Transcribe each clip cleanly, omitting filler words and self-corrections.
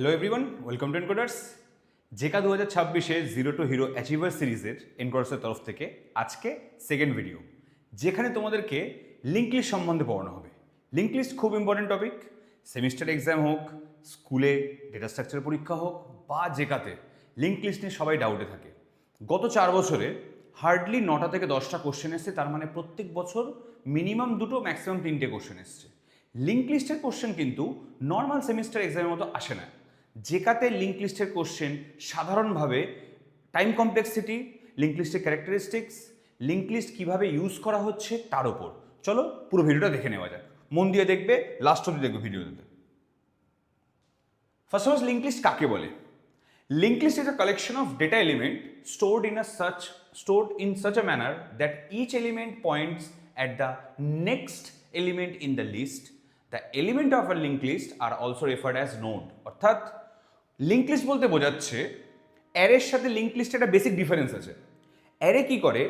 Hello everyone, welcome to Encoders. জেকা 2026-এ zero to hero achiever সিরিজের এনকোডার্সের তরফ থেকে আজকে সেকেন্ড ভিডিও, যেখানে তোমাদেরকে লিঙ্ক লিস্ট সম্বন্ধে পড়ানো হবে। লিঙ্ক লিস্ট খুব ইম্পর্টেন্ট টপিক। সেমিস্টার এক্সাম হোক, স্কুলে ডেটা স্ট্রাকচার পরীক্ষা হোক বা জেকাতে, লিঙ্ক লিস্ট নিয়ে সবাই ডাউটে থাকে। গত 4 বছরে হার্ডলি 9টা থেকে 10টা কোশ্চেন এসছে, তার মানে প্রত্যেক বছর মিনিমাম 2টো ম্যাক্সিমাম 3টে কোশ্চেন এসছে। লিঙ্ক লিস্টের কোশ্চেন কিন্তু নর্মাল সেমিস্টার এক্সামের মতো আসে না। জেকাতে লিঙ্ক লিস্টের কোশ্চেন সাধারণভাবে টাইম কমপ্লেক্সিটি, লিঙ্ক লিস্টের ক্যারেক্টারিস্টিক্স, লিঙ্ক লিস্ট কীভাবে ইউজ করা হচ্ছে তার ওপর। চলো পুরো ভিডিওটা দেখে নেওয়া যাক। মন দিয়ে দেখবে, লাস্ট অবধি দেখবে ভিডিওতে। First of all, link list কাকে বলে? Link list is a collection of data element stored in such a manner that each element points at the next element in the list. The element of a linked list are also referred as node. অর্থাৎ link list বলতে বোঝাচ্ছে অ্যারের সাথে link লিস্টে একটা basic difference আছে। Array কি করে?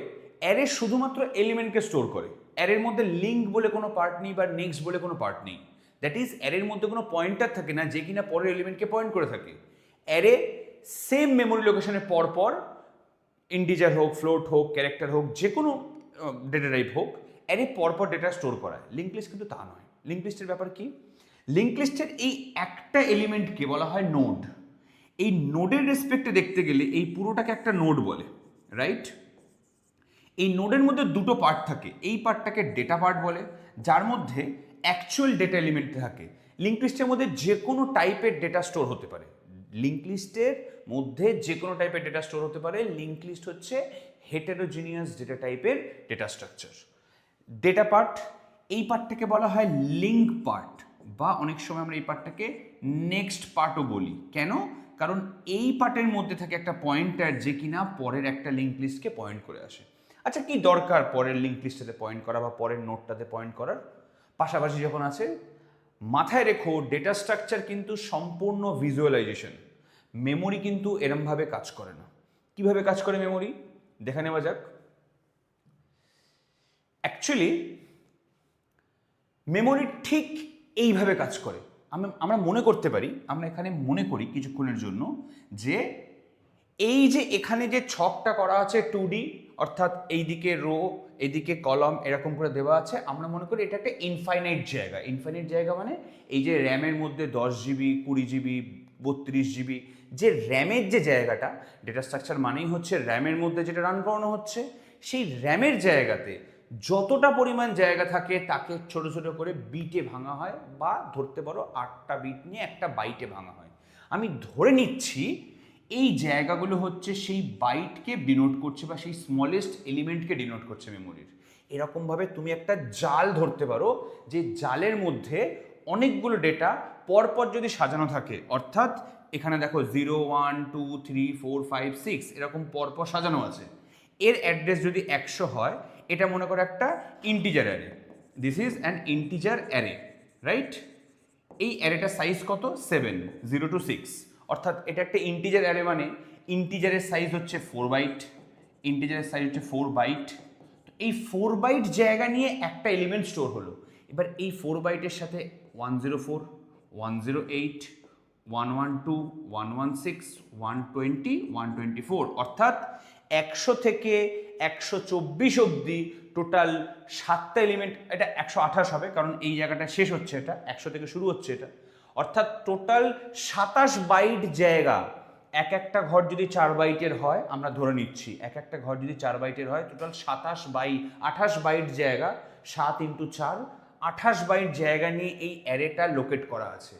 অ্যারে শুধুমাত্র এলিমেন্টকে স্টোর করে। অ্যারের মধ্যে লিঙ্ক বলে কোনো পার্ট নেই বা নেক্সট বলে কোনো পার্ট নেই। দ্যাট ইজ, অ্যারের মধ্যে কোনো পয়েন্টার থাকে না যে কিনা পরের এলিমেন্টকে পয়েন্ট করে থাকে। অ্যারে সেম মেমোরি লোকেশনে পরপর ইন্টিজার হোক, ফ্লোট হোক, ক্যারেক্টার হোক, যে কোনো ডেটা টাইপ হোক, অ্যারে পরপর ডেটা স্টোর করায়। লিঙ্ক লিস্ট কিন্তু তা নয়। লিঙ্ক লিস্টের ব্যাপার কি? লিঙ্ক লিস্টের এই একটা এলিমেন্টকে বলা হয় নোড। এই নোডের রেসপেক্টে দেখতে গেলে এই পুরোটাকে একটা নোড বলে, রাইট? এই নোডের মধ্যে দুটো পার্ট থাকে। এই পার্টটাকে ডেটা পার্ট বলে, যার মধ্যে অ্যাকচুয়াল ডেটা এলিমেন্ট থাকে। লিঙ্ক লিস্টের মধ্যে যে কোনো টাইপের ডেটা স্টোর হতে পারে। লিঙ্ক লিস্টের মধ্যে যে কোনো টাইপের ডেটা স্টোর হতে পারে। লিঙ্ক লিস্ট হচ্ছে হেটেরোজিনিয়াস ডেটা টাইপের ডেটা স্ট্রাকচার। ডেটা পার্ট, এই পার্টটাকে বলা হয় লিঙ্ক পার্ট, বা অনেক সময় আমরা এই পার্টটাকে নেক্সট পার্টও বলি। কেন? কারণ এই পার্টের মধ্যে থাকে একটা পয়েন্টার যে কিনা পরের একটা লিঙ্ক লিস্টকে পয়েন্ট করে আসে। আচ্ছা, কি দরকার পরের লিঙ্ক লিস্টটাতে পয়েন্ট করা বা পরের নোটটাতে পয়েন্ট করার? পাশাপাশি যখন আছে, মাথায় রেখো ডেটা স্ট্রাকচার কিন্তু সম্পূর্ণ ভিজুয়ালাইজেশন। মেমোরি কিন্তু এরমভাবে কাজ করে না। কিভাবে কাজ করে মেমোরি দেখে নেওয়া যাক। অ্যাকচুয়ালি মেমোরি ঠিক এইভাবে কাজ করে। আমরা মনে করতে পারি, আমরা এখানে মনে করি কিছুক্ষণের জন্য যে এই যে এখানে যে ছকটা করা আছে 2D, অর্থাৎ এইদিকে রো, এইদিকে কলম, এরকম করে দেওয়া আছে। আমরা মনে করি এটা একটা ইনফাইনাইট জায়গা। ইনফাইনাইট জায়গা মানে এই যে র্যামের মধ্যে 10 GB, 20 GB, 32 GB, যে র্যামের যে জায়গাটা, ডেটা স্ট্রাকচার মানেই হচ্ছে র্যামের মধ্যে যেটা রান করানো হচ্ছে, সেই র্যামের জায়গাতে যতটা পরিমাণ জায়গা থাকে তাকে ছোট ছোট করে বিটে ভাঙা হয়, বা ধরতে পারো 8টা বিট নিয়ে একটা বাইটে ভাঙা হয়। আমি ধরে নিচ্ছি এই জায়গাগুলো হচ্ছে সেই বাইটকে ডিনোট করছে বা সেই স্মলেস্ট এলিমেন্টকে ডিনোট করছে মেমোরির। এরকমভাবে তুমি একটা জাল ধরতে পারো, যে জালের মধ্যে অনেকগুলো ডেটা পরপর যদি সাজানো থাকে, অর্থাৎ এখানে দেখো 0, 1, 2, 3, 4, 5, 6 এরকম পরপর সাজানো আছে। এর অ্যাড্রেস যদি 100 হয়, এটা মনে করো একটা integer array. This is an integer array, right? এই অ্যারেটার সাইজ কত? 7, 0 to 6। অর্থাৎ এটা একটা ইন্টিজার অ্যারে, মানে ইন্টিজারের সাইজ হচ্ছে 4 বাইট। ইন্টিজারের সাইজ হচ্ছে 4 বাইট। তো এই 4 বাইট জায়গা নিয়ে একটা এলিমেন্ট স্টোর হলো। এবার এই 4 বাইটের সাথে 104, 108, 112, 116, 120, 124, অর্থাৎ 100 থেকে 124 অবধি টোটাল 7টা এলিমেন্ট। এটা 128 হবে, কারণ এই জায়গাটা শেষ হচ্ছে, এটা 100 থেকে শুরু হচ্ছে এটা। অর্থাৎ টোটাল 27 বাইট জায়গা। এক একটা ঘর যদি 4 বাইটের হয়, আমরা ধরে নিচ্ছি এক একটা ঘর যদি 4 বাইটের হয়, টোটাল 28 বাইট জায়গা। 7 × 4, 28 বাইট জায়গা নিয়ে এই অ্যারেটা লোকেট করা আছে।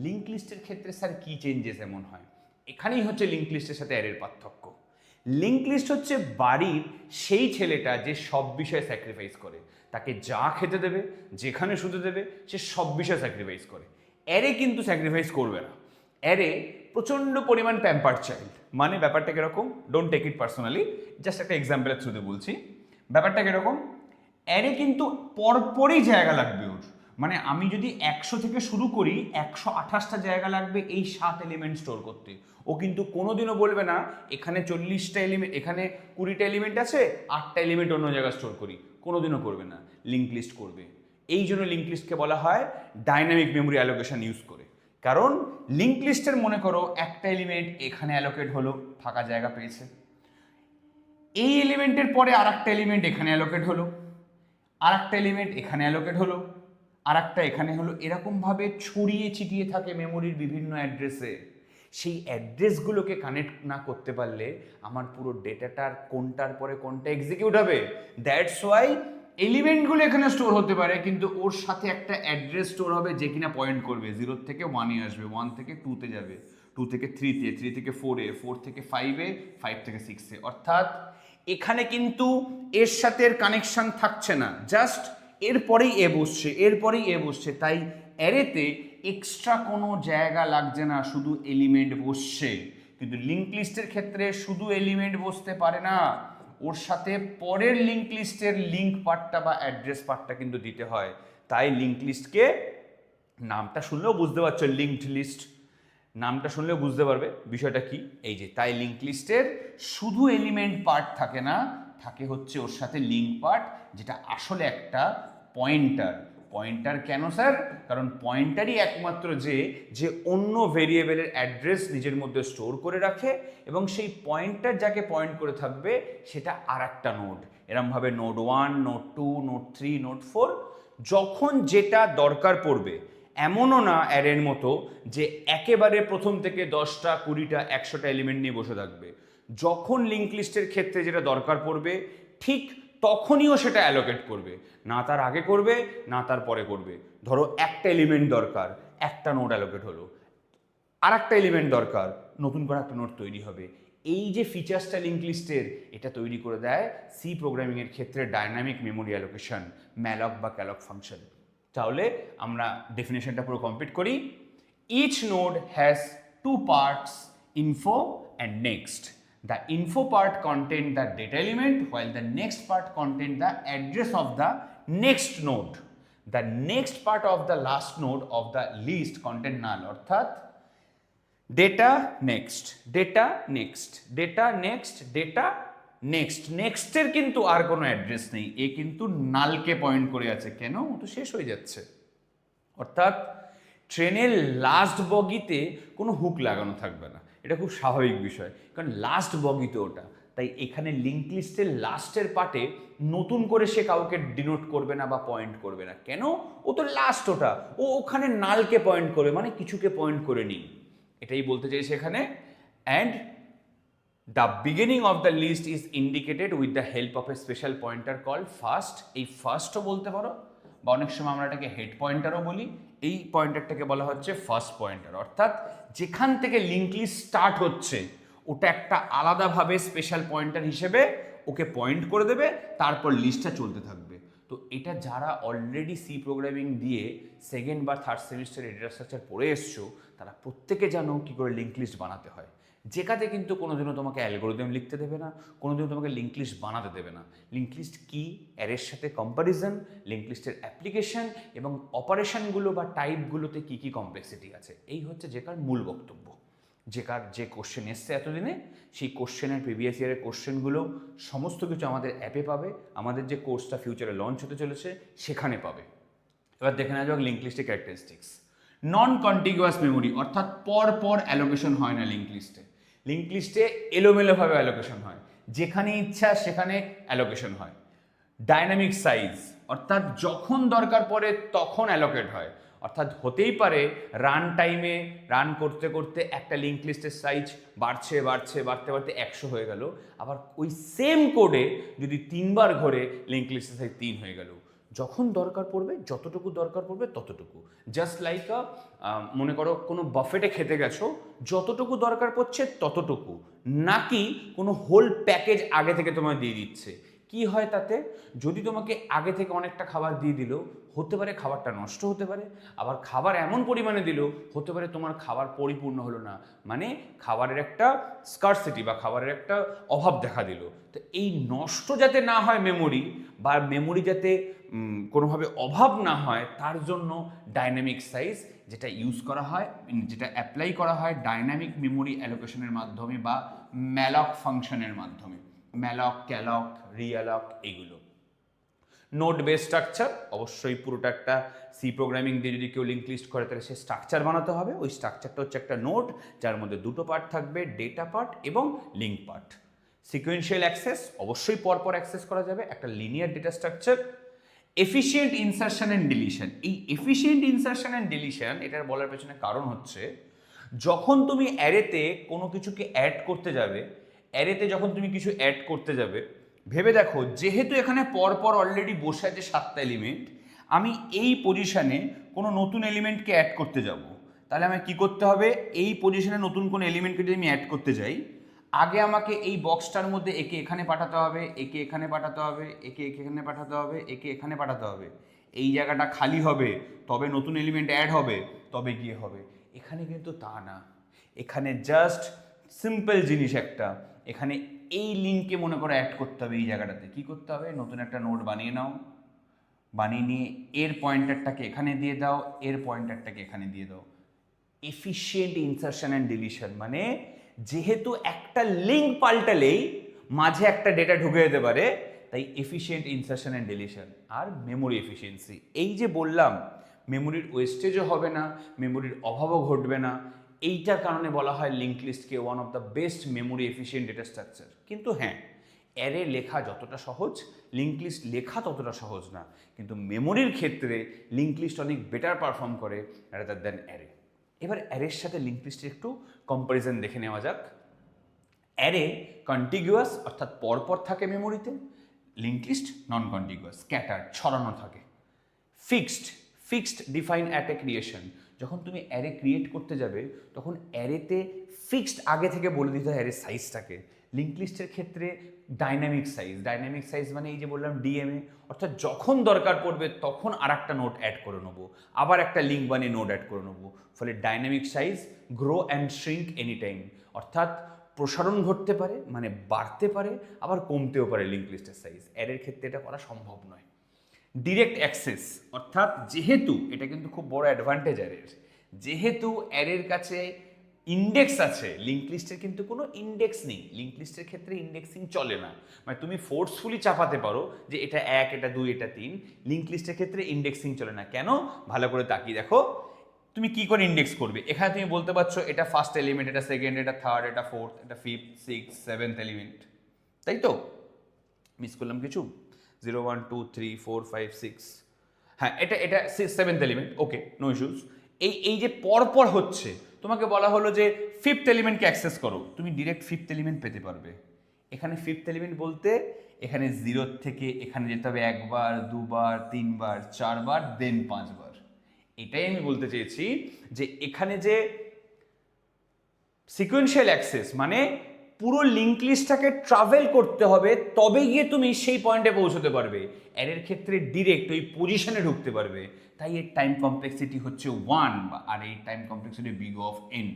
লিঙ্ক লিস্টের ক্ষেত্রে স্যার কি চেঞ্জেস এমন হয়? এখানেই হচ্ছে লিঙ্ক লিস্টের সাথে অ্যারের পার্থক্য। লিঙ্ক লিস্ট হচ্ছে বাড়ির সেই ছেলেটা যে সব বিষয়ে স্যাক্রিফাইস করে। তাকে যা খেতে দেবে, যেখানে শুতে দেবে, সে সব বিষয়ে স্যাক্রিফাইস করে। অ্যারে কিন্তু স্যাক্রিফাইস করবে না। অ্যারে প্রচণ্ড পরিমাণ প্যাম্পার চাইল্ড। মানে ব্যাপারটা কিরকম? Don't take it personally, just একটা এক্সাম্পলের থ্রুতে বলছি। ব্যাপারটা কিরকম? অ্যারে কিন্তু পরপরই জায়গা লাগবে ওর। মানে আমি যদি 100 থেকে শুরু করি, 128টা জায়গা লাগবে এই 7 এলিমেন্ট স্টোর করতে। ও কিন্তু কোনোদিনও বলবে না এখানে 40টা এলিমেন্ট, এখানে 20টা এলিমেন্ট আছে, 8টা এলিমেন্ট অন্য জায়গায় স্টোর করি। কোনোদিনও করবে না, লিঙ্ক লিস্ট করবে। এই জন্য লিঙ্ক লিস্টকে বলা হয় ডাইনামিক মেমোরি অ্যালোকেশন ইউজ করে। কারণ লিঙ্ক লিস্টের মনে করো একটা এলিমেন্ট এখানে অ্যালোকেট হলো, ফাঁকা জায়গা পেয়েছে, এই এলিমেন্টের পরে আর একটা এলিমেন্ট এখানে অ্যালোকেট হলো, আর একটা এলিমেন্ট এখানে অ্যালোকেট হলো, আর একটা এখানে হলো, এরকমভাবে ছড়িয়ে ছিটিয়ে থাকে মেমোরির বিভিন্ন অ্যাড্রেসে। সেই অ্যাড্রেসগুলোকে কানেক্ট না করতে পারলে আমার পুরো ডেটাটার কোনটার পরে কোনটা এক্সিকিউট হবে। দ্যাটস ওয়াই এলিমেন্টগুলো এখানে স্টোর হতে পারে, কিন্তু ওর সাথে একটা অ্যাড্রেস স্টোর হবে যে কিনা পয়েন্ট করবে, 0 থেকে 1-এ আসবে, 1 থেকে 2-তে যাবে, 2 থেকে 3-তে, 3 থেকে 4-এ, 4 থেকে 5-এ, 5 থেকে 6-এ। অর্থাৎ এখানে কিন্তু এর সাথে এর কানেকশন থাকছে না, জাস্ট এরপরেই এ বসছে, এরপরেই এ বসছে। তাই অ্যারেতে এক্সট্রা কোনো জায়গা লাগছে না, শুধু এলিমেন্ট বসছে। কিন্তু লিঙ্ক লিস্টের ক্ষেত্রে শুধু এলিমেন্ট বসতে পারে না, ওর সাথে পরের লিঙ্ক লিস্টের লিঙ্ক পার্টটা বা অ্যাড্রেস পার্টটা কিন্তু দিতে হয়। তাই লিঙ্ক লিস্টকে, নামটা শুনলেও বুঝতে পারছো, লিঙ্কড লিস্ট নামটা শুনলেও বুঝতে পারবে বিষয়টা কি। এই যে তাই লিঙ্ক লিস্টের শুধু এলিমেন্ট পার্ট থাকে না, থাকে হচ্ছে ওর সাথে লিঙ্ক পার্ট, যেটা আসলে একটা পয়েন্টার। পয়েন্টার কেন স্যার? কারণ পয়েন্টারই একমাত্র যে অন্য ভেরিয়েবলের অ্যাড্রেস নিজের মধ্যে স্টোর করে রাখে, এবং সেই পয়েন্টার যাকে পয়েন্ট করে থাকবে সেটা আর একটা নোড। এরমভাবে নোড 1, নোড 2, নোড 3, নোড 4, যখন যেটা দরকার পড়বে। এমনও না অ্যারের মতো যে একেবারে প্রথম থেকে 10টা 20টা 100টা এলিমেন্ট নিয়ে বসে থাকবে। যখন লিঙ্ক লিস্টের ক্ষেত্রে যেটা দরকার পড়বে ঠিক তখনইও সেটা অ্যালোকেট করবে, না তার আগে করবে না তার পরে করবে। ধরো একটা এলিমেন্ট দরকার, একটা নোড অ্যালোকেট হলো, আর একটা এলিমেন্ট দরকার, নতুন করে একটা নোড তৈরি হবে। এই যে ফিচার্সটা লিঙ্ক লিস্টের, এটা তৈরি করে দেয় সি প্রোগ্রামিংয়ের ক্ষেত্রে ডাইনামিক মেমোরি অ্যালোকেশন, ম্যালক বা ক্যালক ফাংশন। তাহলে আমরা ডেফিনেশনটা পুরো কমপ্লিট করি। Each node has two parts, info and next. The info part contain the data element, while the next part contain the address of the next node. The next part of the last node of the list contain null, অর্থাৎ data next, data next, data next, data next. নেক্সটের কিন্তু আর কোনো address নেই, এ কিন্তু নালকে point করে আছে। কেন? ও তো শেষ হয়ে যাচ্ছে। অর্থাৎ ট্রেনের লাস্ট বগিতে কোনো হুক লাগানো থাকবে না, এটা খুব স্বাভাবিক বিষয়, কারণ লাস্ট বগিতে ওটা। তাই এখানে লিঙ্ক লিস্টের লাস্টের পার্টে নতুন করে সে কাউকে ডিনোট করবে না বা পয়েন্ট করবে না। কেন? ও তো লাস্ট, ওটা ও ওখানে নালকে পয়েন্ট করবে, মানে কিছুকে পয়েন্ট করে নিই, এটাই বলতে চাইছে এখানে। And the beginning of the list is indicated with the help of a special pointer call first. এই ফার্স্টও বলতে পারো, বা অনেক সময় আমরা এটাকে হেড পয়েন্টারও বলি। এই পয়েন্টারটাকে বলা হচ্ছে ফার্স্ট পয়েন্টার, অর্থাৎ যেখান থেকে লিঙ্ক লিস্ট স্টার্ট হচ্ছে ওটা একটা আলাদাভাবে স্পেশাল পয়েন্টার হিসেবে ওকে পয়েন্ট করে দেবে, তারপর লিস্টটা চলতে থাকবে। তো এটা যারা অলরেডি সি প্রোগ্রামিং দিয়ে সেকেন্ড বা থার্ড সেমিস্টারে ডেটা স্ট্রাকচার পড়ে এসছো, তারা প্রত্যেকে জানো কী করে লিঙ্ক লিস্ট বানাতে হয়। যেখানে কিন্তু কোনোদিনও তোমাকে অ্যালগোরিদম লিখতে দেবে না, কোনোদিনও তোমাকে লিঙ্ক লিস্ট বানাতে দেবে না। লিঙ্ক লিস্ট কি, অ্যারের সাথে কম্প্যারিজন, লিঙ্ক লিস্টের অ্যাপ্লিকেশন এবং অপারেশনগুলো বা টাইপগুলোতে কী কী কমপ্লেক্সিটি আছে, এই হচ্ছে যেকার মূল বক্তব্য। যে কোশ্চেন এসছে এতদিনে, সেই কোশ্চেনের প্রিভিয়াস ইয়ারের কোশ্চেনগুলো সমস্ত কিছু আমাদের অ্যাপে পাবে, আমাদের যে কোর্সটা ফিউচারে লঞ্চ হতে চলেছে সেখানে পাবে। এবার দেখে নেওয়া যাক লিঙ্ক লিস্টের ক্যারেক্টারিস্টিক্স। নন কন্টিগুয়াস মেমোরি, অর্থাৎ পর পর অ্যালোকেশন হয় না লিঙ্ক লিস্টে। লিঙ্ক লিস্টে এলোমেলোভাবে অ্যালোকেশন হয়, যেখানে ইচ্ছা সেখানে অ্যালোকেশন হয়। ডাইনামিক সাইজ, অর্থাৎ যখন দরকার পড়ে তখন অ্যালোকেট হয়। অর্থাৎ হতেই পারে রান টাইমে রান করতে করতে একটা লিঙ্ক লিস্টের সাইজ বাড়তে বাড়তে 100 হয়ে গেল, আবার ওই সেম কোডে যদি 3বার ঘোরে লিঙ্ক লিস্টের সাইজ 3 হয়ে গেল। যখন দরকার পড়বে, যতটুকু দরকার পড়বে ততটুকু। জাস্ট লাইক মনে করো কোনো বাফেটে খেতে গেছো, যতটুকু দরকার পড়ছে ততটুকু, নাকি কোনো হোল প্যাকেজ আগে থেকে তোমায় দিয়ে দিচ্ছে। কি হয় তাতে? যদি তোমাকে আগে থেকে অনেকটা খাবার দিয়ে দিল, হতে পারে খাবারটা নষ্ট হতে পারে, আবার খাবার এমন পরিমাণে দিল, হতে পারে তোমার খাবার পরিপূর্ণ হলো না, মানে খাবারের একটা স্কারসিটি বা খাবারের একটা অভাব দেখা দিল। তো এই নষ্ট যাতে না হয় মেমোরি, বা মেমোরি যাতে কোনোভাবে অভাব না হয়, তার জন্য ডাইনামিক সাইজ যেটা ইউজ করা হয়, যেটা অ্যাপ্লাই করা হয় ডাইনামিক মেমোরি অ্যালোকেশনের মাধ্যমে বা ম্যালক ফাংশনের মাধ্যমে, ম্যালক, ক্যালক, রিঅ্যালক, এগুলো। নোড বেস স্ট্রাকচার, অবশ্যই পুরোটা একটা সি প্রোগ্রামিং দিয়ে যদি কেউ লিঙ্ক লিস্ট করে তাহলে সে স্ট্রাকচার বানাতে হবে। ওই স্ট্রাকচারটা হচ্ছে একটা নোড যার মধ্যে দুটো পার্ট থাকবে, ডেটা পার্ট এবং লিঙ্ক পার্ট। সিকোয়েন্সিয়াল অ্যাক্সেস, অবশ্যই পরপর অ্যাক্সেস করা যাবে। একটা linear data structure. Efficient insertion and deletion. এই এফিশিয়েন্ট ইনসারশন অ্যান্ড ডিলিশন এটার বলার পেছনে কারণ হচ্ছে যখন তুমি অ্যারেতে কোনো কিছুকে অ্যাড করতে যাবে, অ্যারেতে যখন তুমি কিছু অ্যাড করতে যাবে, ভেবে দেখো যেহেতু এখানে পরপর অলরেডি বসে আছে 7টা এলিমেন্ট, আমি এই পজিশনে কোনো নতুন এলিমেন্টকে অ্যাড করতে যাব, তাহলে আমায় কি করতে হবে? এই পজিশনে নতুন কোনো এলিমেন্টকে যদি আমি অ্যাড করতে যাই, আগে আমাকে এই বক্সটার মধ্যে একে এখানে পাঠাতে হবে, একে এখানে পাঠাতে হবে, একে এখানে পাঠাতে হবে, একে এখানে পাঠাতে হবে। এই জায়গাটা খালি হবে, তবে নতুন এলিমেন্ট অ্যাড হবে, তবে গিয়ে হবে। এখানে কিন্তু তা না, এখানে জাস্ট সিম্পল জিনিস একটা, এখানে এই লিঙ্ককে মনে করে অ্যাড করতে হবে। এই জায়গাটাতে কি করতে হবে? নতুন একটা নোড বানিয়ে নাও, বানিয়ে নিয়ে এর পয়েন্টারটাকে এখানে দিয়ে দাও, এর পয়েন্টারটাকে এখানে দিয়ে দাও। এফিশিয়েন্ট ইনসারশন অ্যান্ড ডিলিশন মানে যেহেতু একটা লিঙ্ক পাল্টালেই মাঝে একটা ডেটা ঢুকে যেতে পারে, তাই এফিশিয়েন্ট ইনসারশন অ্যান্ড ডিলিশন। আর মেমোরি এফিসিয়েন্সি, এই যে বললাম মেমোরির ওয়েস্টেজও হবে না, মেমোরির অভাবও ঘটবে না, এইটার কারণে বলা হয় লিঙ্ক লিস্টকে one of the best memory efficient data structure. কিন্তু হ্যাঁ, অ্যারে লেখা যতটা সহজ, লিঙ্ক লিস্ট লেখা ততটা সহজ না, কিন্তু মেমোরির ক্ষেত্রে লিঙ্ক লিস্ট অনেক বেটার পারফর্ম করে রাদার দ্যান অ্যারে। এবার অ্যারের সাথে লিঙ্ক লিস্টের একটু কম্প্যারিজন দেখে নেওয়া যাক। অ্যারে কন্টিগুয়াস অর্থাৎ পরপর থাকে মেমোরিতে, লিঙ্ক লিস্ট নন কন্টিগুয়াস স্ক্যাটার ছড়ানো থাকে। Fixed define at a creation, যখন তুমি অ্যারে ক্রিয়েট করতে যাবে তখন অ্যারেতে ফিক্সড আগে থেকে বলে দিতে হয় অ্যারের সাইজটাকে। লিঙ্ক লিস্টের ক্ষেত্রে ডাইনামিক সাইজ মানে এই যে বললাম ডিএমএ, অর্থাৎ যখন দরকার পড়বে তখন আর একটা নোট অ্যাড করে নেবো, আবার একটা লিঙ্ক বানিয়ে নোট অ্যাড করে নেবো। ফলে dynamic size grow and shrink any time, অর্থাৎ প্রসারণ ঘটতে পারে মানে বাড়তে পারে, আবার কমতেও পারে লিঙ্ক লিস্টের সাইজ। অ্যারের ক্ষেত্রে এটা করা সম্ভব নয়। ডিরেক্ট অ্যাক্সেস অর্থাৎ যেহেতু এটা কিন্তু খুব বড় অ্যাডভান্টেজ অ্যারের, যেহেতু অ্যারের কাছে ইন্ডেক্স আছে, লিঙ্ক লিস্টের কিন্তু কোনো ইন্ডেক্স নেই। লিঙ্ক লিস্টের ক্ষেত্রে ইন্ডেক্সিং চলে না, মানে তুমি ফোর্সফুলি চাপাতে পারো যে এটা 1, এটা 2, এটা 3। লিঙ্ক লিস্টের ক্ষেত্রে ইন্ডেক্সিং চলে না। কেন? ভালো করে তাকিয়ে দেখো তুমি কি করে ইন্ডেক্স করবে। এখানে তুমি বলতে পারছো এটা ফার্স্ট এলিমেন্ট, এটা সেকেন্ড, এটা থার্ড, এটা ফোর্থ, এটা ফিফথ, সিক্স, সেভেন্থ এলিমেন্ট, তাই তো? মিস করলাম কিছু? 0, 1, 2, 3, 4, 5, 6, হ্যাঁ এটা 7th এলিমেন্ট, ওকে, নো ইস্যুস। এই যে পরপর হচ্ছে, তোমাকে বলা হলো যে 5th এলিমেন্টকে অ্যাক্সেস করো, তুমি ডিরেক্ট 5th এলিমেন্ট পেতে পারবে। এখানে 5th এলিমেন্ট বলতে এখানে 0 থেকে এখানে যেতে হবে 1 বার, 2 বার, 3 বার, 4 বার, দেন 5 বার। এটাই আমি বলতে চেয়েছি যে এখানে যে সিকোয়েন্সিয়াল অ্যাক্সেস মানে পুরো লিঙ্ক লিস্টটাকে ট্রাভেল করতে হবে, তবে গিয়ে তুমি সেই পয়েন্টে পৌঁছতে পারবে। অ্যারের ক্ষেত্রে ডিরেক্ট ওই পজিশনে ঢুকতে পারবে, তাই এর টাইম কমপ্লেক্সিটি হচ্ছে 1, আর এই time complexity big of n।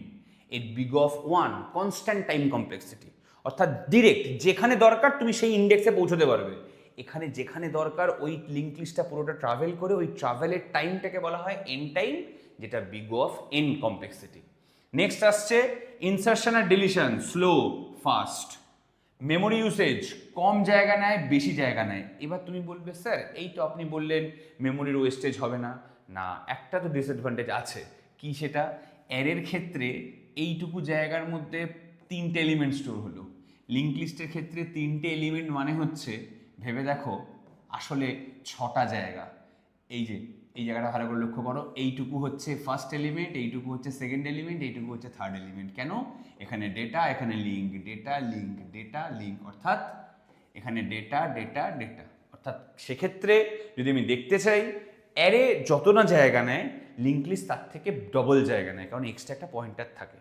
এর big of 1 constant time complexity, অর্থাৎ ডিরেক্ট যেখানে দরকার তুমি সেই ইন্ডেক্সে পৌঁছতে পারবে। এখানে যেখানে দরকার ওই লিঙ্ক লিস্টটা পুরোটা ট্রাভেল করে, ওই ট্রাভেলের টাইমটাকে বলা হয় n টাইম, যেটা big of n complexity. Next আসছে ইনসারশন আর deletion, slow fast. Memory usage কম জায়গা নেয়, বেশি জায়গা নেয়। এবার তুমি বলবে স্যার এই তো আপনি বললেন মেমোরির ওয়েস্টেজ হবে না। না, একটা তো ডিসঅ্যাডভান্টেজ আছে। কি সেটা? অ্যারের ক্ষেত্রে এইটুকু জায়গার মধ্যে 3টে এলিমেন্ট স্টোর হলো, লিঙ্ক লিস্টের ক্ষেত্রে 3টে এলিমেন্ট মানে হচ্ছে, ভেবে দেখো, আসলে 6টা জায়গা। এই যে এই জায়গাটা ভালো করে লক্ষ্য করো, এইটুকু হচ্ছে ফার্স্ট এলিমেন্ট, এইটুকু হচ্ছে সেকেন্ড এলিমেন্ট, এইটুকু হচ্ছে থার্ড এলিমেন্ট। কেন? এখানে ডেটা, এখানে link, data link, data link, অর্থাৎ এখানে ডেটা ডেটা ডেটা। অর্থাৎ সেক্ষেত্রে যদি আমি দেখতে চাই অ্যারে যত না জায়গা নেয়, লিঙ্ক লিস্ট তার থেকে ডবল জায়গা নেয়, কারণ এক্সট্রা একটা পয়েন্টার থাকে।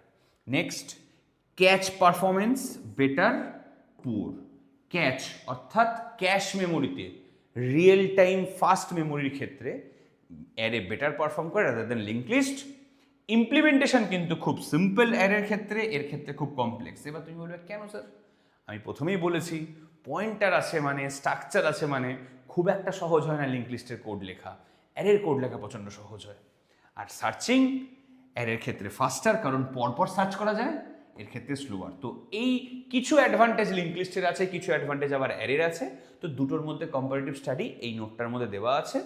Next, cache performance better poor. Cache অর্থাৎ ক্যাশ মেমোরিতে রিয়েল টাইম ফাস্ট মেমোরির ক্ষেত্রে অ্যারে বেটার পারফর্ম করে rather than link list. Implementation কিন্তু খুব সিম্পল অ্যারের ক্ষেত্রে, এর ক্ষেত্রে খুব কমপ্লেক্স। এবার তুমি বলবে কেন স্যার? আমি প্রথমেই বলেছি পয়েন্টার আছে মানে, স্ট্রাকচার আছে মানে খুব একটা সহজ হয় না লিঙ্ক লিস্টের কোড লেখা, অ্যারের কোড লেখা প্রচণ্ড সহজ হয়। আর সার্চিং অ্যারের ক্ষেত্রে ফাস্টার, কারণ পরপর সার্চ করা যায়। এর ক্ষেত্রে স্লোয়ার। তো এই কিছু অ্যাডভান্টেজ লিঙ্ক লিস্টের আছে, কিছু অ্যাডভান্টেজ আবার অ্যারের আছে। তো দুটোর মধ্যে কম্পারেটিভ স্টাডি এই নোটটার মধ্যে দেওয়া আছে।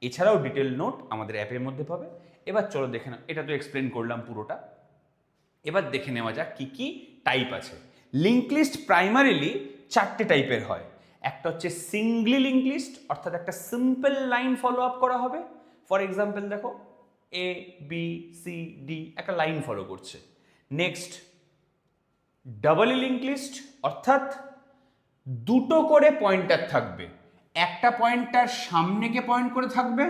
এছাড়াও ডিটেল নোট আমাদের অ্যাপের মধ্যে পাবে। এবার চলো দেখে নাও, এটা তো এক্সপ্লেন করলাম পুরোটা। এবার দেখে নেওয়া যাক কি কি টাইপ আছে। লিঙ্ক লিস্ট প্রাইমারিলি 4টে টাইপের হয়। একটা হচ্ছে সিঙ্গলি লিঙ্ক লিস্ট, অর্থাৎ একটা সিম্পল লাইন ফলো আপ করা হবে। ফর এক্সাম্পল দেখো এ বি সি ডি একটা লাইন ফলো করছে। নেক্সট ডাবল লিঙ্ক লিস্ট, অর্থাৎ দুটো করে পয়েন্টার থাকবে, একটা পয়েন্টার সামনেকে পয়েন্ট করে থাকবে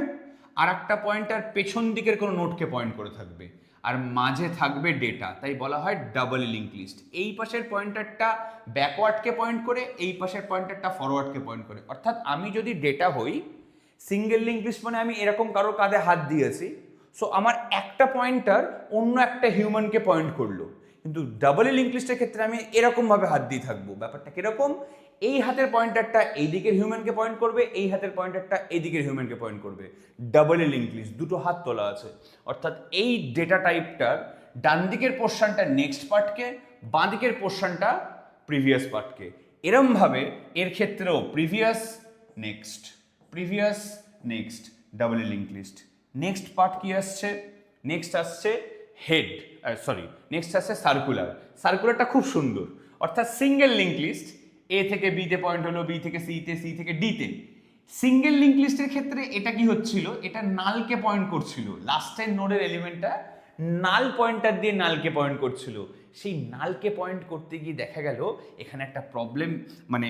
আর একটা পয়েন্টার পেছন দিকের কোনো নোটকে পয়েন্ট করে থাকবে, আর মাঝে থাকবে ডেটা, তাই বলা হয় ডাবল লিঙ্ক লিস্ট। এই পাশের পয়েন্টারটা ব্যাকওয়ার্ডকে পয়েন্ট করে, এই পাশের পয়েন্টারটা ফরওয়ার্ডকে পয়েন্ট করে। অর্থাৎ আমি যদি ডেটা হই, সিঙ্গেল লিঙ্ক লিস্ট মানে আমি এরকম কারোর কাঁধে হাত দিয়েছি, সো আমার একটা পয়েন্টার অন্য একটা হিউম্যানকে পয়েন্ট করলো। কিন্তু ডাবল লিঙ্ক লিস্টের ক্ষেত্রে আমি এরকমভাবে হাত দিয়ে থাকবো। ব্যাপারটা কিরকম, এই হাতের পয়েন্টারটা এই দিকের হিউম্যানকে পয়েন্ট করবে, এই হাতের পয়েন্টারটা এই দিকের হিউম্যানকে পয়েন্ট করবে। ডাবল লিঙ্ক লিস্ট, দুটো হাত তোলা আছে। অর্থাৎ এই ডেটা টাইপটার ডান দিকের পোর্শনটা নেক্সট পার্টকে, বাঁ দিকের পোর্শনটা প্রিভিয়াস পার্টকে। এরমভাবে এর ক্ষেত্রেও previous next, previous next, double link list. Next part কি আসছে, নেক্সট আসছে হেড, নেক্সট আসছে সার্কুলার। সার্কুলারটা খুব সুন্দর, অর্থাৎ সিঙ্গেল লিঙ্ক লিস্ট, এ থেকে বিতে পয়েন্ট হলো, বি থেকে সিতে, সি থেকে ডিতে। সিঙ্গেল লিঙ্ক লিস্টের ক্ষেত্রে এটা কি হচ্ছিল, এটা নালকে পয়েন্ট করছিল, লাস্টের নোডের এলিমেন্টটা নাল পয়েন্টার দিয়ে নালকে পয়েন্ট করছিল। সেই নালকে পয়েন্ট করতে গিয়ে দেখা গেল এখানে একটা প্রবলেম, মানে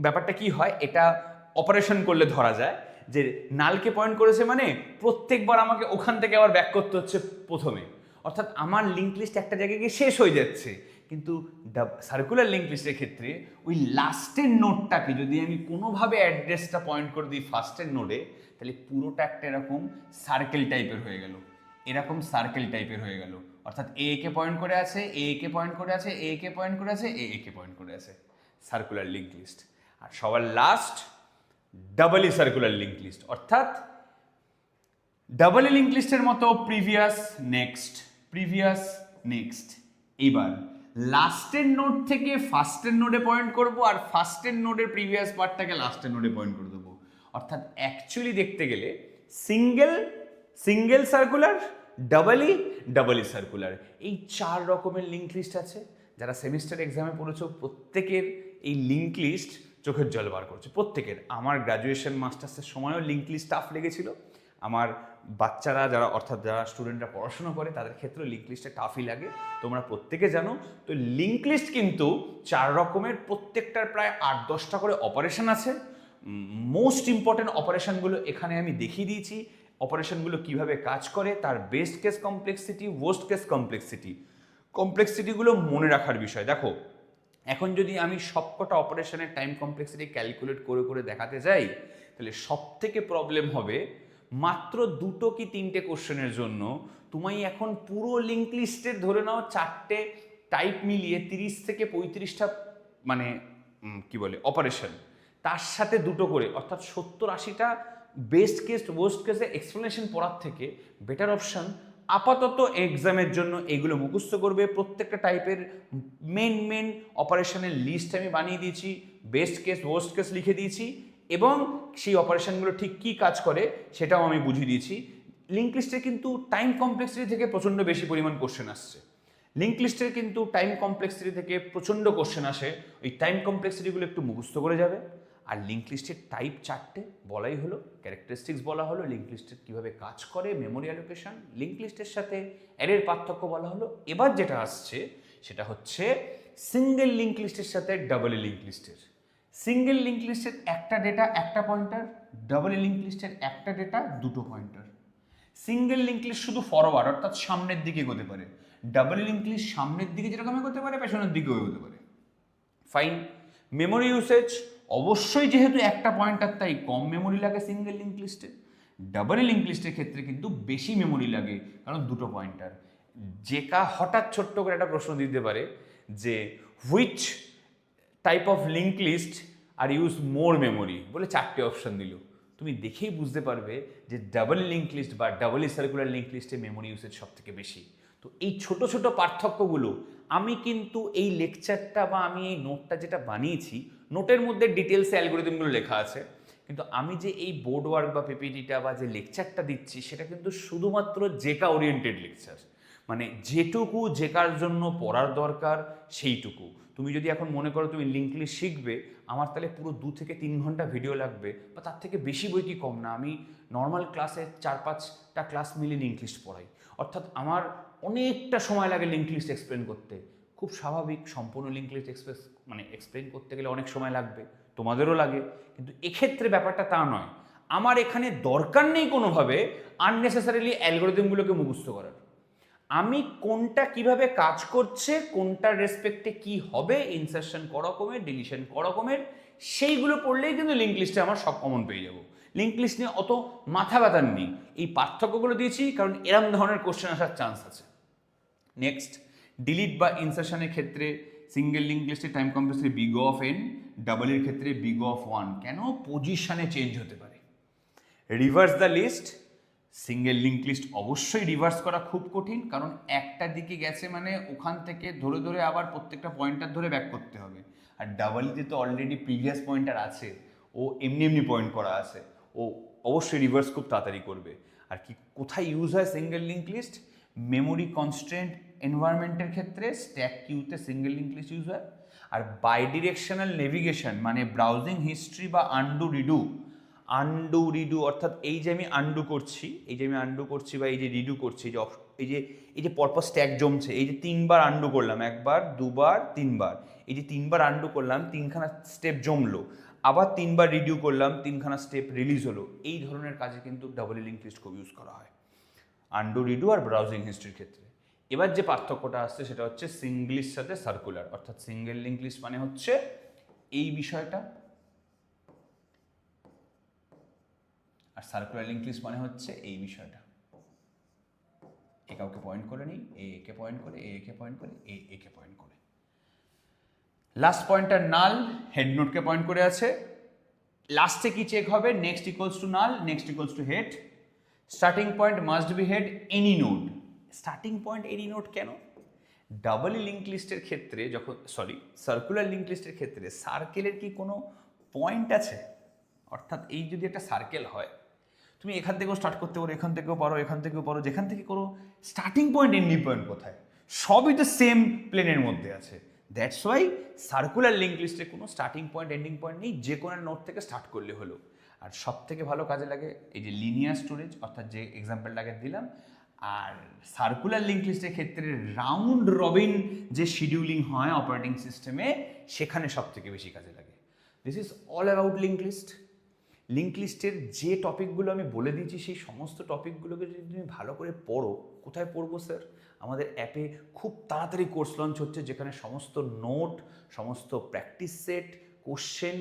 ব্যাপারটা কি হয়, এটা অপারেশন করলে ধরা যায় যে নালকে পয়েন্ট করেছে মানে প্রত্যেকবার আমাকে ওখান থেকে আবার ব্যাক করতে হচ্ছে প্রথমে। অর্থাৎ আমার লিঙ্ক লিস্ট একটা জায়গায় গিয়ে শেষ হয়ে যাচ্ছে। কিন্তু সার্কুলার লিঙ্ক লিস্টের ক্ষেত্রে ওই লাস্টের নোডটাকে যদি আমি কোনোভাবে অ্যাড্রেসটা পয়েন্ট করে দিই ফার্স্টের নোডে, তাহলে পুরোটা একটা এরকম সার্কেল টাইপের হয়ে গেল, এরকম সার্কেল টাইপের হয়ে গেল। অর্থাৎ এ কে পয়েন্ট করে আছে, এ কে পয়েন্ট করে আছে, এ কে পয়েন্ট করে আছে, এ কে পয়েন্ট করে আছে, সার্কুলার লিঙ্ক লিস্ট। আর সবার last doubly circular link list, অর্থাৎ ডাবল লিঙ্ক লিস্টের মতো প্রিভিয়াস নেক্সট, প্রিভিয়াস নেক্সট। এইবার লাস্টের নোড থেকে ফার্স্টের নোডে পয়েন্ট করব, আর ফার্স্টের নোডের প্রিভিয়াস পার্টটাকে লাস্টের নোডে পয়েন্ট করে দেবো। অর্থাৎ অ্যাকচুয়ালি দেখতে গেলে সিঙ্গেল, সিঙ্গেল সার্কুলার, ডাবলি সার্কুলার, এই 4 রকমের লিঙ্ক লিস্ট আছে। যারা সেমিস্টার এক্সামে পড়েছো প্রত্যেকের এই লিঙ্ক লিস্ট চোখের জল বার করছে, প্রত্যেকের। আমার গ্র্যাজুয়েশন মাস্টার্সের সময়ও লিঙ্ক লিস্ট টাফ লেগেছিল। আমার বাচ্চারা যারা, অর্থাৎ যারা স্টুডেন্টরা পড়াশোনা করে তাদের ক্ষেত্রে লিঙ্ক লিস্টে টাফই লাগে, তোমরা প্রত্যেকে জানো। তো লিঙ্ক লিস্ট কিন্তু 4 রকমের, প্রত্যেকটার প্রায় 8-10টা করে অপারেশন আছে। মোস্ট ইম্পর্টেন্ট অপারেশনগুলো এখানে আমি দেখিয়ে দিয়েছি। অপারেশনগুলো কিভাবে কাজ করে, তার best case complexity, worst case complexity, কমপ্লেক্সিটিগুলো মনে রাখার বিষয়। দেখো এখন যদি আমি সবকটা অপারেশনের টাইম কমপ্লেক্সিটি ক্যালকুলেট করে করে দেখাতে যাই, তাহলে সব থেকে প্রবলেম হবে মাত্র 2 কি 3টে কোশ্চেনের জন্য তুমি এখন পুরো লিঙ্ক লিস্টের ধরে নাও 4টে টাইপ মিলিয়ে 30 থেকে 35টা মানে কি বলে অপারেশন, তার সাথে 2টো করে, অর্থাৎ 70-80টা বেস্ট কেস ওয়ার্স্ট কেসে এক্সপ্লেনেশন পড়ার থেকে বেটার অপশন আপাতত এক্সামের জন্য এগুলো মুখস্থ করবে। প্রত্যেকটা টাইপের মেন অপারেশনের লিস্ট আমি বানিয়ে দিয়েছি, বেস্ট কেস ওয়ার্স্ট কেস লিখে দিয়েছি, এবং সেই অপারেশনগুলো ঠিক কী কাজ করে সেটাও আমি বুঝিয়ে দিয়েছি। লিঙ্ক লিস্টে কিন্তু টাইম কমপ্লেক্সিটি থেকে প্রচণ্ড বেশি পরিমাণ কোশ্চেন আসছে। লিঙ্ক লিস্টের কিন্তু টাইম কমপ্লেক্সিটি থেকে প্রচণ্ড কোশ্চেন আসে, ওই টাইম কমপ্লেক্সিটিগুলো একটু মুখস্থ করে যাবে। আর লিঙ্ক লিস্টের টাইপ 4টে বলাই হলো, ক্যারেক্টারিস্টিক্স বলা হলো, লিঙ্ক লিস্টের কীভাবে কাজ করে, মেমোরি অ্যালোকেশন, লিঙ্ক লিস্টের সাথে অ্যারের পার্থক্য বলা হলো। এবার যেটা আসছে সেটা হচ্ছে সিঙ্গেল লিঙ্ক লিস্টের সাথে ডাবল লিঙ্ক লিস্টের। সিঙ্গেল লিঙ্ক লিস্টের একটা ডেটা একটা পয়েন্টার, ডাবল লিঙ্ক লিস্টের একটা ডেটা 2টো পয়েন্টার। সিঙ্গেল লিঙ্ক লিস্ট শুধু ফরওয়ার্ড, অর্থাৎ সামনের দিকে এগোতে পারে। ডাবল লিঙ্ক লিস্ট সামনের দিকে যেরকম এগোতে পারে, পেছনের দিকেও এগোতে পারে। ফাইন। মেমোরি ইউসেজ অবশ্যই যেহেতু একটা পয়েন্টার তাই কম মেমোরি লাগে সিঙ্গেল লিঙ্ক লিস্টে। ডাবল লিঙ্ক লিস্টের ক্ষেত্রে কিন্তু বেশি মেমোরি লাগে, কারণ 2টো পয়েন্টার। যেটা হঠাৎ ছোট্ট করে একটা প্রশ্ন দিতে পারে যে which type of link list are use more memory বলে 4টে অপশন দিল। তুমি দেখেই বুঝতে পারবে যে ডাবল লিঙ্ক লিস্ট বা ডাবলি সার্কুলার লিঙ্ক লিস্টে মেমোরি ইউসেজ সব থেকে বেশি। তো এই ছোট ছোট পার্থক্যগুলো আমি কিন্তু এই লেকচারটা বা আমি এই নোটটা যেটা বানিয়েছি, নোটের মধ্যে ডিটেলসে অ্যালগোরিদমগুলো লেখা আছে, কিন্তু আমি যে এই বোর্ড ওয়ার্ক বা পিপিটিটা বা যে লেকচারটা দিচ্ছি সেটা কিন্তু শুধুমাত্র জেকা ওরিয়েন্টেড লেকচার, মানে যেটুকু জেকার জন্য পড়ার দরকার সেইটুকু। তুমি যদি এখন মনে করো তুমি লিঙ্কলিস্ট শিখবে, আমার তাহলে পুরো 2 থেকে 3 ঘন্টা ভিডিও লাগবে, বা তার থেকে বেশি বই কি কম না, আমি নর্মাল ক্লাসে 4-5টা ক্লাস মিলে লিঙ্কলিস্ট পড়াই, অর্থাৎ আমার অনেকটা সময় লাগে লিঙ্কলিস্ট এক্সপ্লেন করতে। খুব স্বাভাবিক, সম্পূর্ণ লিঙ্কলিস্ট এক্সপ্লেন করতে গেলে অনেক সময় লাগবে, তোমাদেরও লাগে, কিন্তু এক্ষেত্রে ব্যাপারটা তা নয়। আমার এখানে দরকার নেই কোনোভাবে আননেসেসারিলি অ্যালগোরিদমগুলোকে মুখস্থ করার। আমি কোনটা কিভাবে কাজ করছে, কোনটার রেসপেক্টে কি হবে, ইনসারশন করকমের, ডিলিশন করকমের, সেইগুলো পড়লেই কিন্তু লিঙ্ক লিস্টে আমার সব কমন পেয়ে যাবো। লিঙ্ক লিস্ট নিয়ে অত মাথা ব্যথার নেই। এই পার্থক্যগুলো দিয়েছি কারণ এরম ধরনের কোশ্চেন আসার চান্স আছে। নেক্সট, ডিলিট বা ইনসারশনের ক্ষেত্রে সিঙ্গেল লিঙ্ক লিস্টের time complexity big of N, ডাবলের ক্ষেত্রে বিগ অফ 1, কেন? পজিশনে চেঞ্জ হতে পারে। Reverse the list, single link list অবশ্যই রিভার্স করা খুব কঠিন, কারণ একটা দিকে গেছে মানে ওখান থেকে ধরে ধরে আবার প্রত্যেকটা পয়েন্টার ধরে ব্যাক করতে হবে। আর ডাবলতে তো অলরেডি প্রিভিয়াস পয়েন্টার আছে, ও এমনি এমনি পয়েন্ট করা আছে, ও অবশ্যই রিভার্স খুব তাড়াতাড়ি করবে। আর কি কোথায় ইউজ হয় single link list? Memory constraint এনভায়রনমেন্টের ক্ষেত্রে স্ট্যাক কিউতে সিঙ্গেল লিঙ্ক লিস্ট ইউজ হয়। আর বাই ডিরেকশনাল নেভিগেশন মানে ব্রাউজিং হিস্ট্রি বা আন্ডু রিডু অর্থাৎ এই যে আমি আন্ডু করছি, বা এই যে রিডু করছি, এই যে পরপর স্ট্যাক জমছে, এই যে 3বার আন্ডু করলাম, 1বার 2বার 3বার, এই যে 3বার আন্ডু করলাম, 3খানা স্টেপ জমলো, আবার 3বার রিডিউ করলাম, 3খানা স্টেপ রিলিজ হলো, এই ধরনের কাজে কিন্তু ডাবল লিঙ্ক লিস্ট খুব ইউজ করা হয় আন্ডু রিডু আর ব্রাউজিং হিস্ট্রির ক্ষেত্রে। এবার যে পার্থক্যটা আসছে সেটা হচ্ছে সিঙ্গলির সাথে সার্কুলার, অর্থাৎ সিঙ্গেল লিঙ্ক লিস্ট মানে হচ্ছে এই বিষয়টা, আর সার্কুলার লিঙ্ক লিস্ট মানে হচ্ছে এই বিষয়টা। এ কাউকে পয়েন্ট করে নিই, এ একে পয়েন্ট করে, এ একে পয়েন্ট করে, এ একে পয়েন্ট করে। লাস্ট পয়েন্টার নাল, হেড নোটকে পয়েন্ট করে আছে। লাস্টে কি চেক হবে? Next equals to null, next equals to head, starting point must be head any node. Starting point any node কেন? ডাবল লিঙ্ক লিস্টের ক্ষেত্রে সার্কুলার লিঙ্ক লিস্টের ক্ষেত্রে সার্কেলের কি কোনো পয়েন্ট আছে? অর্থাৎ এই যদি একটা সার্কেল হয়, তুমি এখান থেকেও স্টার্ট করতে পারো, এখান থেকেও পারো, এখান থেকেও পারো, যেখান থেকে করো, স্টার্টিং পয়েন্ট এন্ডিং পয়েন্ট কোথায়? সবই তো সেম প্লেনের মধ্যে আছে। দ্যাটস ওয়াই সার্কুলার লিঙ্ক লিস্টে কোনো স্টার্টিং পয়েন্ট এন্ডিং পয়েন্ট নেই, যে কোনো নোট থেকে স্টার্ট করলে হলো। আর সব থেকে ভালো কাজে লাগে এই যে লিনিয়ার স্টোরেজ, অর্থাৎ যে এক্সাম্পলটাকে দিলাম। আর সার্কুলার লিঙ্ক লিস্টের ক্ষেত্রে রাউন্ড রবিন যে শিডিউলিং হয় অপারেটিং সিস্টেমে, সেখানে সব থেকে বেশি কাজে লাগে। This is all about link list. Link লিস্টের যে টপিকগুলো আমি বলে দিয়েছি, সেই সমস্ত টপিকগুলোকে যদি তুমি ভালো করে পড়ো, কোথায় পড়বো স্যার? আমাদের অ্যাপে খুব তাড়াতাড়ি কোর্স লঞ্চ হচ্ছে, যেখানে সমস্ত নোট, সমস্ত practice set, question,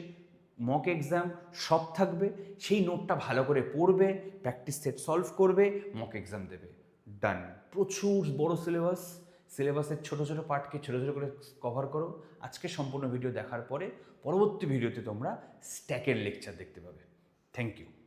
mock exam সব থাকবে। সেই নোটটা ভালো করে পড়বে, প্র্যাকটিস সেট সলভ করবে, মক এক্সাম দেবে, ডান। প্রচুর বড় সিলেবাসের ছোটো ছোটো পার্টকে ছোটো ছোটো করে কভার করো। আজকে সম্পূর্ণ ভিডিও দেখার পরে পরবর্তী ভিডিওতে তোমরা স্ট্যাকের লেকচার দেখতে পাবে। Thank you.